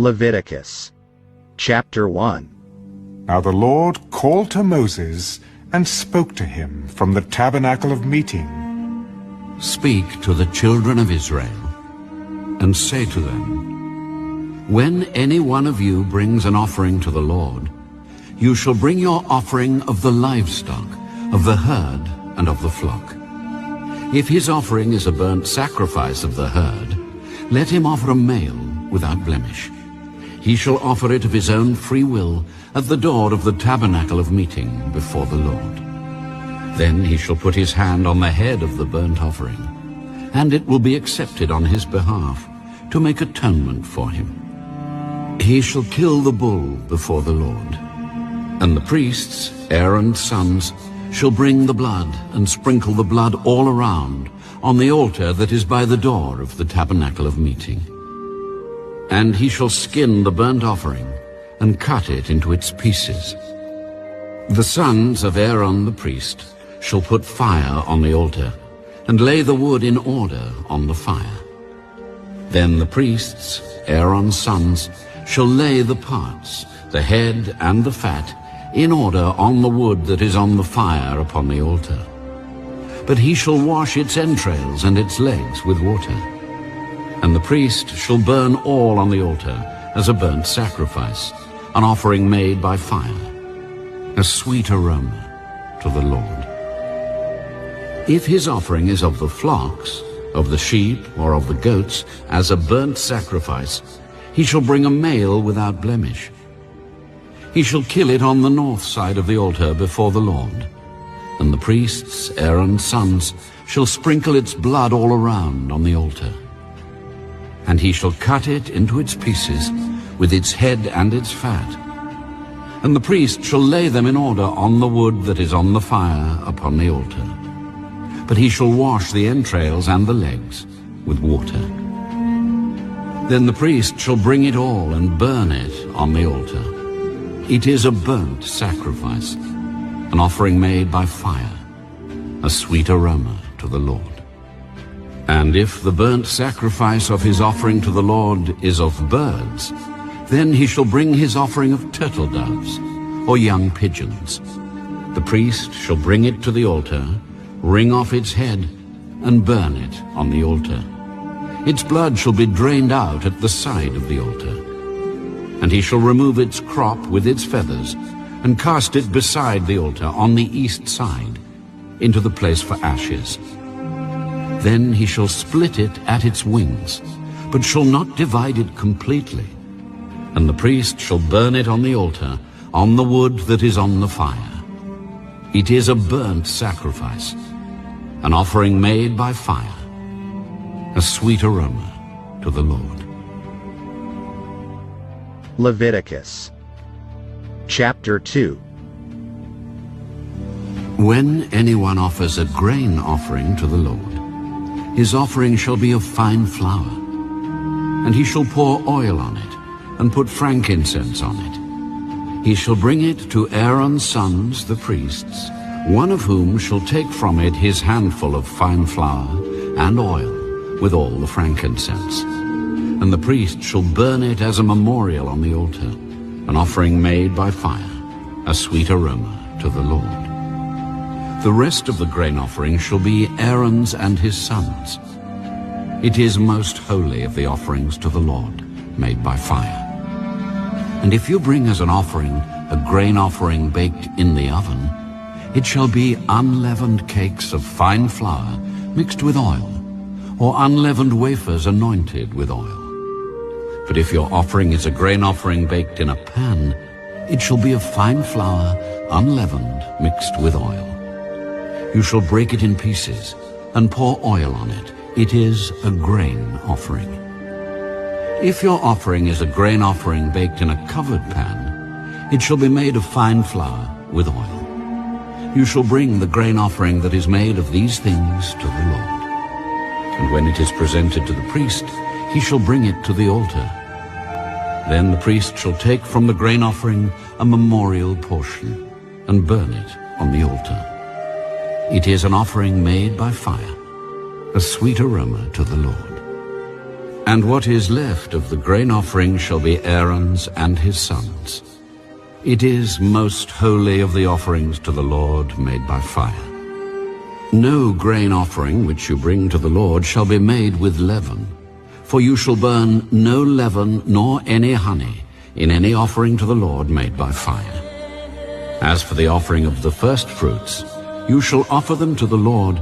Leviticus chapter 1. Now the Lord called to Moses and spoke to him from the tabernacle of meeting. Speak to the children of Israel, and say to them, when any one of you brings an offering to the Lord, you shall bring your offering of the livestock, of the herd, and of the flock. If his offering is a burnt sacrifice of the herd, let him offer a male without blemish. He shall offer it of his own free will at the door of the tabernacle of meeting before the Lord. Then he shall put his hand on the head of the burnt offering, and it will be accepted on his behalf to make atonement for him. He shall kill the bull before the Lord, and the priests, Aaron's sons, shall bring the blood and sprinkle the blood all around on the altar that is by the door of the tabernacle of meeting. And he shall skin the burnt offering and cut it into its pieces. The sons of Aaron the priest shall put fire on the altar and lay the wood in order on the fire. Then the priests, Aaron's sons, shall lay the parts, the head and the fat, in order on the wood that is on the fire upon the altar. But he shall wash its entrails and its legs with water. And the priest shall burn all on the altar as a burnt sacrifice, an offering made by fire, a sweet aroma to the Lord. If his offering is of the flocks, of the sheep, or of the goats, as a burnt sacrifice, he shall bring a male without blemish. He shall kill it on the north side of the altar before the Lord. And the priests, Aaron's sons, shall sprinkle its blood all around on the altar. And he shall cut it into its pieces, with its head and its fat. And the priest shall lay them in order on the wood that is on the fire upon the altar. But he shall wash the entrails and the legs with water. Then the priest shall bring it all and burn it on the altar. It is a burnt sacrifice, an offering made by fire, a sweet aroma to the Lord. And if the burnt sacrifice of his offering to the Lord is of birds, then he shall bring his offering of turtle doves or young pigeons. The priest shall bring it to the altar, wring off its head, and burn it on the altar. Its blood shall be drained out at the side of the altar. And he shall remove its crop with its feathers, and cast it beside the altar on the east side, into the place for ashes. Then he shall split it at its wings, but shall not divide it completely. And the priest shall burn it on the altar, on the wood that is on the fire. It is a burnt sacrifice, an offering made by fire, a sweet aroma to the Lord. Leviticus chapter 2. When anyone offers a grain offering to the Lord, his offering shall be of fine flour, and he shall pour oil on it, and put frankincense on it. He shall bring it to Aaron's sons, the priests, one of whom shall take from it his handful of fine flour and oil, with all the frankincense. And the priest shall burn it as a memorial on the altar, an offering made by fire, a sweet aroma to the Lord. The rest of the grain offering shall be Aaron's and his sons. It is most holy of the offerings to the Lord, made by fire. And if you bring as an offering a grain offering baked in the oven, it shall be unleavened cakes of fine flour mixed with oil, or unleavened wafers anointed with oil. But if your offering is a grain offering baked in a pan, it shall be of fine flour, unleavened, mixed with oil. You shall break it in pieces and pour oil on it. It is a grain offering. If your offering is a grain offering baked in a covered pan, it shall be made of fine flour with oil. You shall bring the grain offering that is made of these things to the Lord. And when it is presented to the priest, he shall bring it to the altar. Then the priest shall take from the grain offering a memorial portion and burn it on the altar. It is an offering made by fire, a sweet aroma to the Lord. And what is left of the grain offering shall be Aaron's and his sons. It is most holy of the offerings to the Lord made by fire. No grain offering which you bring to the Lord shall be made with leaven, for you shall burn no leaven nor any honey in any offering to the Lord made by fire. As for the offering of the first fruits, you shall offer them to the Lord